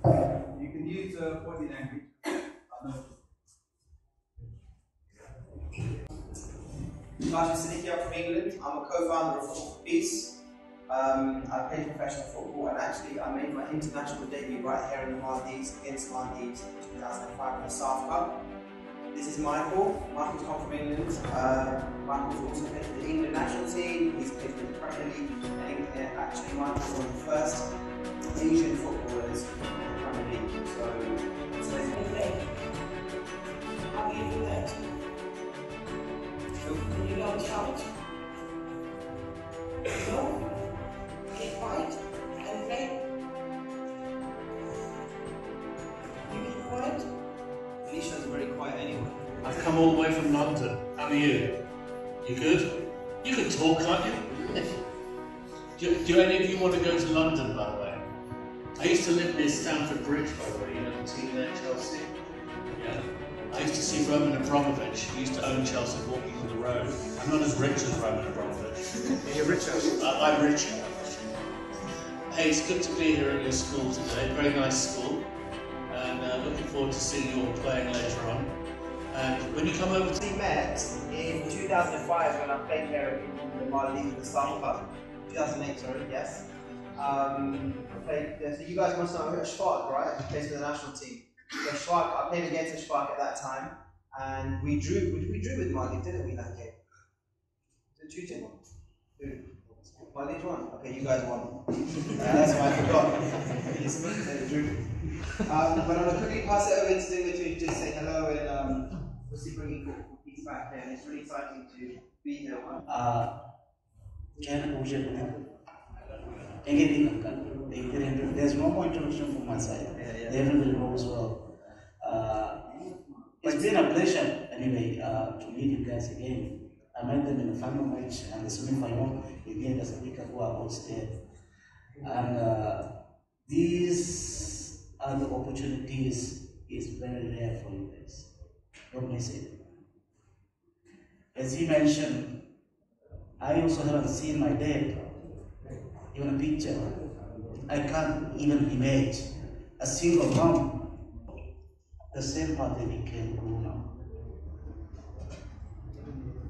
You can use body language. Addu City, I'm from England. I'm a co-founder of Football for Peace. I played professional football and actually I made my international debut right here in the Maldives against Maldives in 2005 in the SAF Cup. This is Michael. Michael's come from England. Michael's also played for the England national team. He's played for the Premier League. And actually Michael's one of the first Asian footballers in the Premier League. So how do you do that? When you don't shout. No? Get quiet and play. You be quiet? Alicia's very quiet anyway. I've come all the way from London. How are you? You good? You can talk, can't you? Do any of you want to go to London, by the way? I used to live near Stamford Bridge, by the way. You know the team there, Chelsea? Yeah. I used to see Roman Abramovich. He used to own Chelsea walking on the road. I'm not as rich as Roman Abramovich. You're richer. I'm richer. Hey, it's good to be here at your school today. Very nice school. And looking forward to seeing you all playing later on. And when you come over to... We met in 2005 when I played here in the Maldives in the SAF Cup. 2008, sorry, yes. I played there. So you guys must know Spark, right? He plays for the national team. So Spark, I played against Spark at that time, and we drew with Maldives, didn't we, that game? Did you two? Maldives won. Okay, you guys won. That's why I forgot. They drew. But I'm gonna quickly pass it over to Dimitri to just say hello and obviously bringing football peace back there. And it's really exciting to be here. There's no more introduction from my side. Everybody knows well. It's been a pleasure anyway to meet you guys again. I met them in the final match and the semi-final against the week ago about there. And these are the opportunities is very rare for you guys. Don't miss it. As he mentioned, I also haven't seen my dad, even a picture. I can't even imagine a single mom. The same part they became now.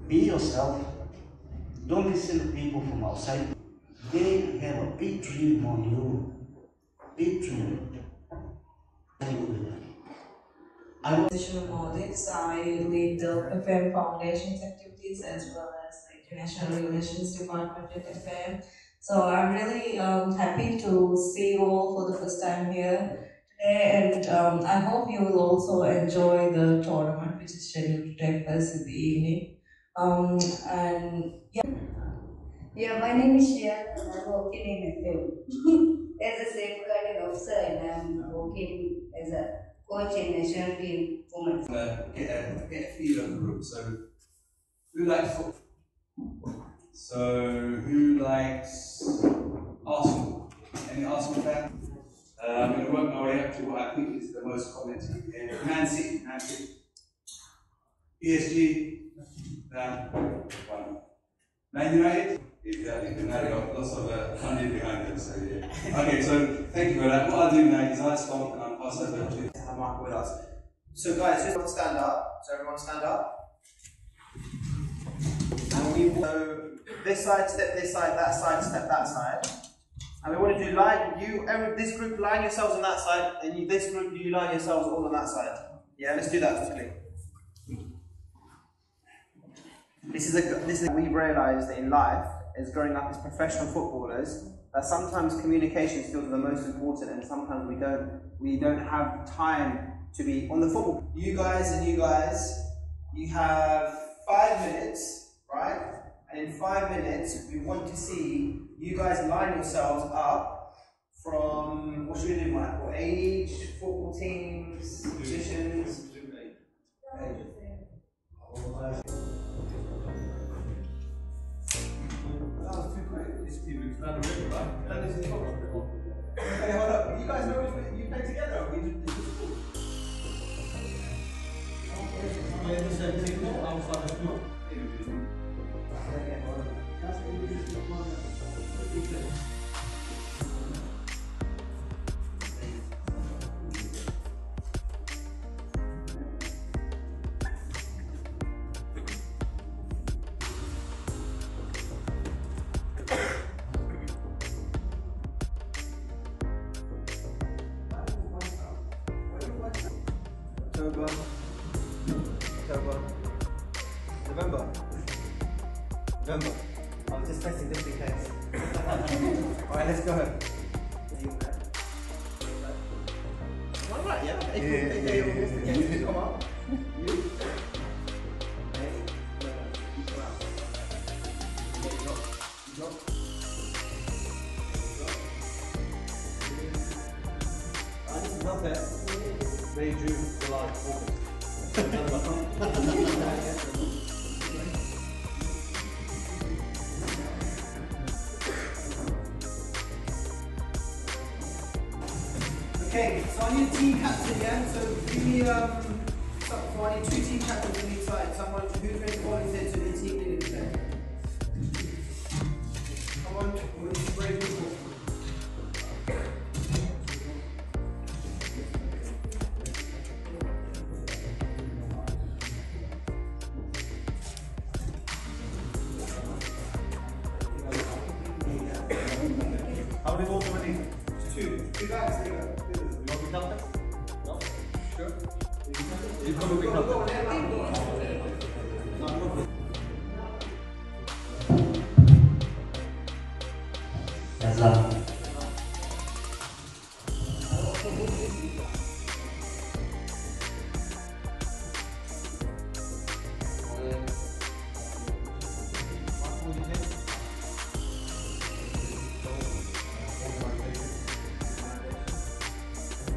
Be yourself. Don't listen to people from outside. They have a big dream on you. Big dream. I'm of Audits. I lead the FM Foundation's activities as well as the International Relations Department at FM. So I'm really happy to see you all for the first time here today, and I hope you will also enjoy the tournament which is scheduled to take place in the evening. Yeah, my name is Shia and I'm working in FM as a safeguarding officer, and I'm working as a coach in national team women. Get a feel of the group. So, who likes football? So, who likes Arsenal? Any Arsenal fan? I'm going to work my way up to what I think is the most common team here. Man City. PSG. One. Man United. Exactly. Now they've got lots of funding behind them. So yeah. Okay. So thank you for that. What I'll do now is I'll stop and I'll pass over to have Mark with us. So guys, just stand up. So everyone stand up. And we will. This side, step this side, that side, step that side. And we want to do line, this group line yourselves on that side, and this group, you line yourselves all on that side. Yeah, let's do that quickly. This is we've realised in life, as growing up as professional footballers, that sometimes communication skills are the most important, and sometimes we don't have time to be on the football. You guys, you have 5 minutes, right? And in 5 minutes, we want to see you guys line yourselves up from, what should we do, Michael? Age, football teams, positions. That was too quick. This team is not a river, right? That is football. Okay, hold up. You guys know you play together? We did this school. Okay, the same team outside the school. October, November. I was just testing just in case. Alright, let's go. Alright, yeah. Yeah. Come on. You. This is not bad. May, June, July, August. Okay, so I need a team captain, yeah? So give me, so I need 2 team captains on each side. Someone who's going to volunteer to be team leader today. Come on, we're brave people. How many votes already? 2. 2 guys, there you go. You want to be captain? No? Sure? You're going to be captain.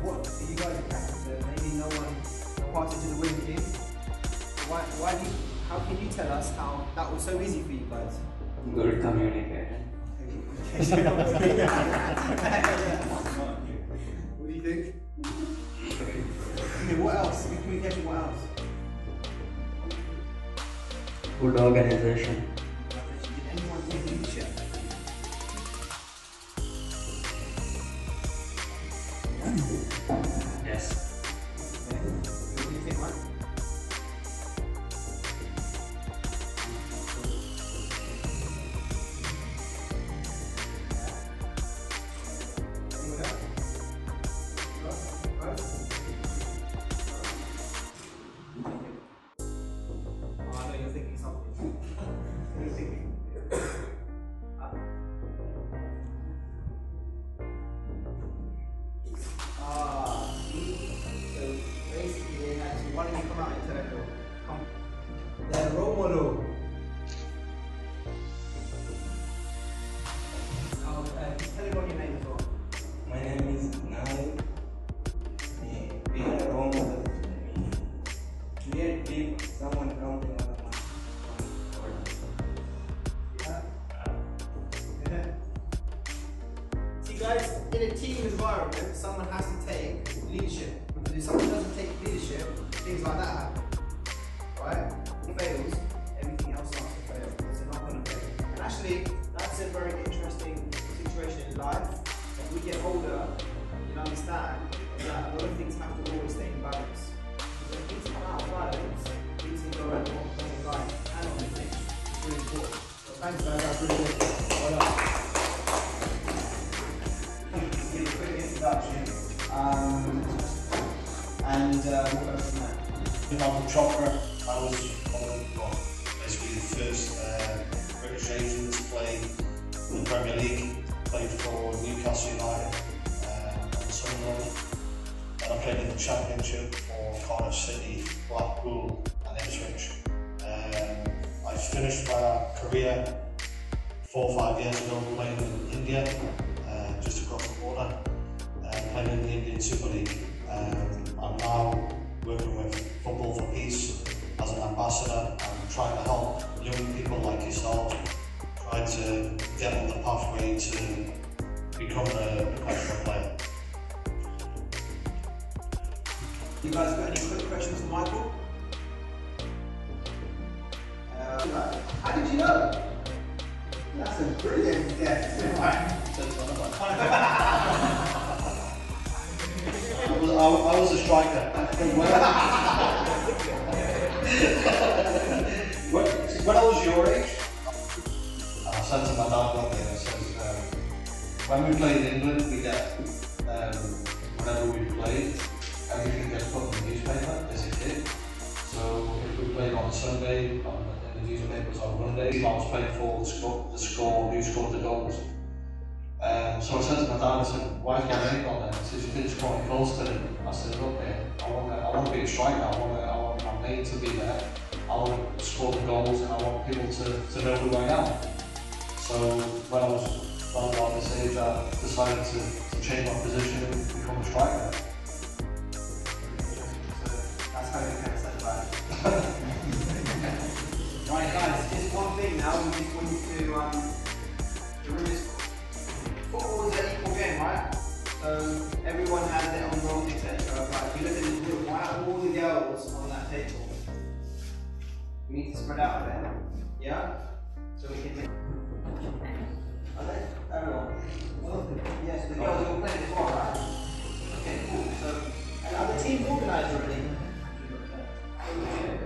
What? So you guys are captains, so maybe no one passed into the winning team. Why do you, how can you tell us how that was so easy for you guys? Good communication. What do you think? Okay, what else? Good communication, what else? Good organization. Did anyone take leadership? Yes. Yeah. What do you think, Mike? Anyone else? Russ? Oh, I know you're thinking something. What are you thinking? So basically they had to, why don't you come out and tell everyone? Come. They're a role model. Just tell everyone your name as well. My name is Nai. Be a role model. Create team, someone counting on Yeah. See guys, in a team environment, someone has to take leadership. Because if someone doesn't take leadership, things like that happen. Right? If it fails, everything else starts to fail. It's not going to fail. And actually, that's a very interesting situation in life. As we get older, you understand that a lot of things have to always stay in balance. When things come out of balance, things can go wrong in life and on the pitch. It's really important. So thanks guys, that's really good. Well done. Give a quick introduction, and we'll go from there. Michael Chopra, I was basically the first British Asian to play in the Premier League, played for Newcastle United and Sunderland. And I played in the Championship for Addu City, Blackpool and Ipswich. I finished my career 4 or 5 years ago playing in India, just across the border, playing in the Indian Super League. I'm now working with Football for Peace as an ambassador and trying to help young people like yourself try to get on the pathway to become a professional player. You guys got any quick questions for Michael? How did you know? That's a brilliant guess. I was a striker. When I was your age, I said to my dad one day, I said, when we played in England, we get, whenever we played, everything gets put in the newspaper. Sunday in the newspapers on Monday. I was playing for the score, who scored the goals. So I said to my dad, I said, why is my name on there? He says, you didn't score any goals today. I said, look, I want to be a striker. I want my name to be there. I want to score the goals, and I want people to know who I am. So when I was around this age, I decided to change my position and become a striker. That's how you kind of said about it. Right, guys, just one thing now. We just want you to remember, football is an equal game, right? So everyone has their own roles, etc. But if you look at this group, why are all the girls on that table? We need to spread out a bit, yeah? So we can make. Okay, everyone. Yes, the girls are all playing as well, right? Okay, cool. So, and are the teams organised already?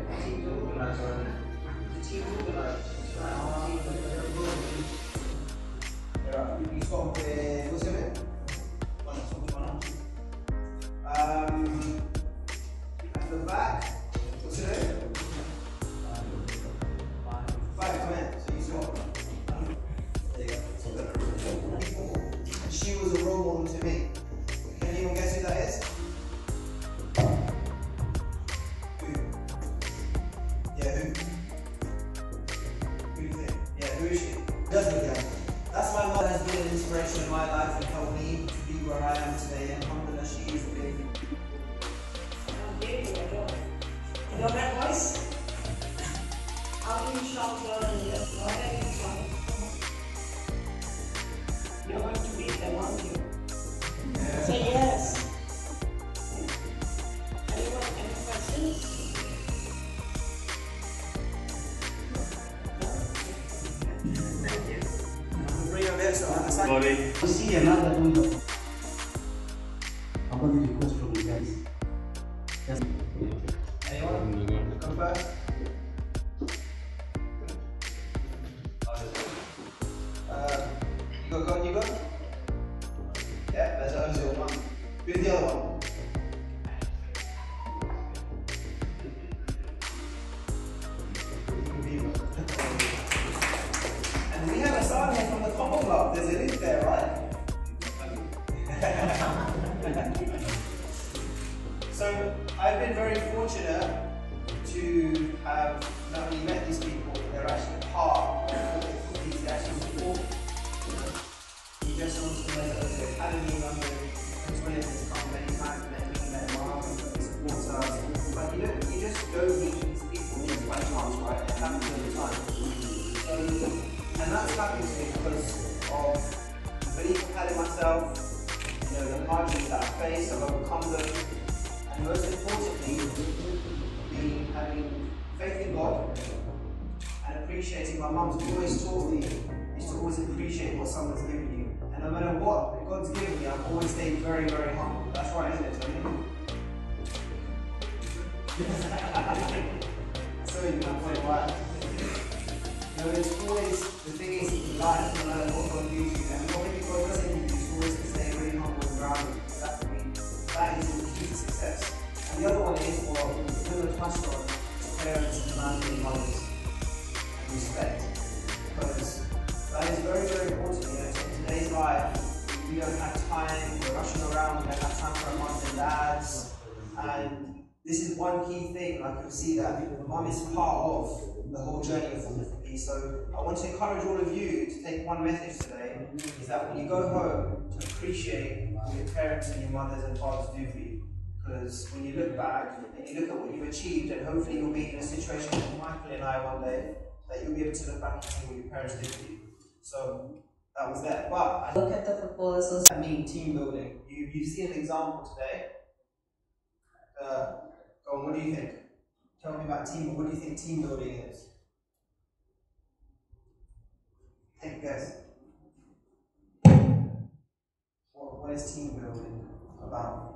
The teams are organised already. The teams are organised. You start with, what's your name? At the back, what's your name? Five, come in. So you start. There you go. She was a role model to me. Can anyone guess who that is? Who? Yeah, who? Who do you think? Yeah, who is she? Doesn't get. That's my mother has been an inspiration in my life and helped me to be where I am today, and alhamdulillah, she is a big. You know that voice? How do you shout learning this? Why are you trying? You're going to beat them, aren't you? Yeah. Say yes. Anyone, any questions? Thank you. Bring your legs on the side. Body. We see another window. I'm going to request from you guys. Yes. Anyone? Come first. You go, you go? Yeah, there's only one. Who's the other one? And we have a sign here from the Common Club. There's a link there, right? So I've been very fortunate to have not only met these people, they're actually part of these actually support. You just want to know that the Academy in London, as well as come many times, met Mark, he supports us. But you just don't meet these people just by chance, right? It happens all the time. And that's happened to me because of the belief I've had in myself, the hardships that I face, I've overcome them. And most importantly, having faith in God and appreciating. My mum's always taught me is to always appreciate what someone's given you. And no matter what God's given me, I've always stayed very, very humble. That's right, isn't it, Tony? So you can point right. It's always, the thing is, in life, no matter what God gives you, and what maybe God doesn't give you, it's always to stay really humble and grounded. That is the key to success. And the other one is, well, we're touched on parents and family, mothers, and respect. Because that is very, very important. In today's life, we don't have time, we're rushing around, we don't have time for our moms and dads. And this is one key thing, I can see that mum is part of the whole journey of me. So I want to encourage all of you to take one message today, is that when you go home, to appreciate what your parents and your mothers and fathers do for you. Because when you look back and you look at what you've achieved, and hopefully you'll be in a situation like Michael and I one day, that you'll be able to look back and see what your parents did for you. So that was that. But I Look at the football association. that mean team building. You see an example today. Go on, what do you think? Tell me about team. What do you think team building is? Take a guess. What is team building about?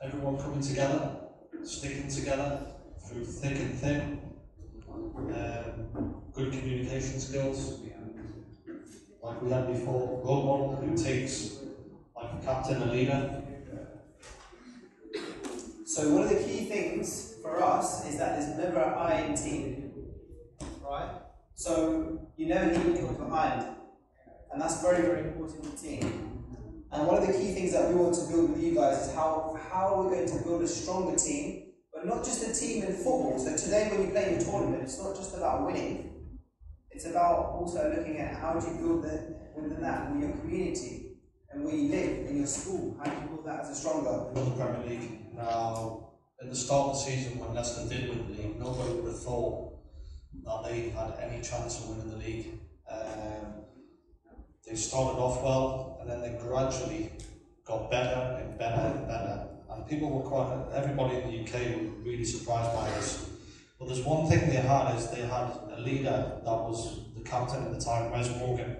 Everyone coming together, sticking together through thick and thin, good communication skills, like we had before, role model who takes like a captain, a leader. So one of the key things for us is that there's never an I in team, right? So you never leave people behind, and that's very, very important in the team. And one of the key things that we want to build with you guys is how we're going to build a stronger team, but not just a team in football. So today when you play in a tournament, it's not just about winning, it's about also looking at how do you build within that, with your community, and where you live, in your school, how do you build that as a stronger? The Premier League. Now, at the start of the season when Leicester did win the league, nobody would have thought that they had any chance of winning the league. They started off well, and then they gradually got better and better and better. And people were everybody in the UK were really surprised by this. But there's one thing they had, is they had a leader that was the captain at the time, Wes Morgan.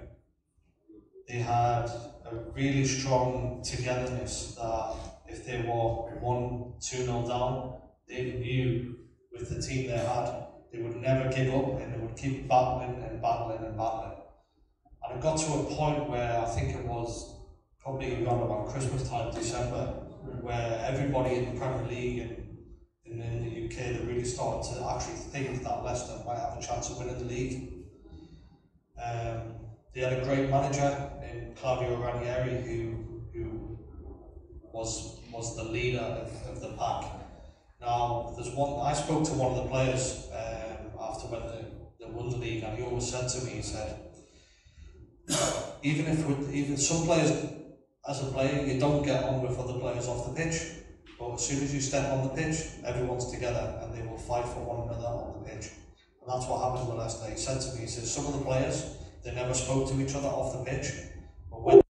They had a really strong togetherness that if they were 1-2-0 down, they knew with the team they had, they would never give up and they would keep battling and battling and battling. And it got to a point where I think it was probably around about Christmas time, December, where everybody in the Premier League and in the UK, they really started to actually think that Leicester might have a chance of winning the league. They had a great manager in Claudio Ranieri who was the leader of the pack. Now, I spoke to one of the players after when they won the league, and he always said to me, he said, even some players, as a player, you don't get on with other players off the pitch, but as soon as you step on the pitch, everyone's together and they will fight for one another on the pitch. And that's what happened with Leicester. He said to me, he said, some of the players, they never spoke to each other off the pitch, but when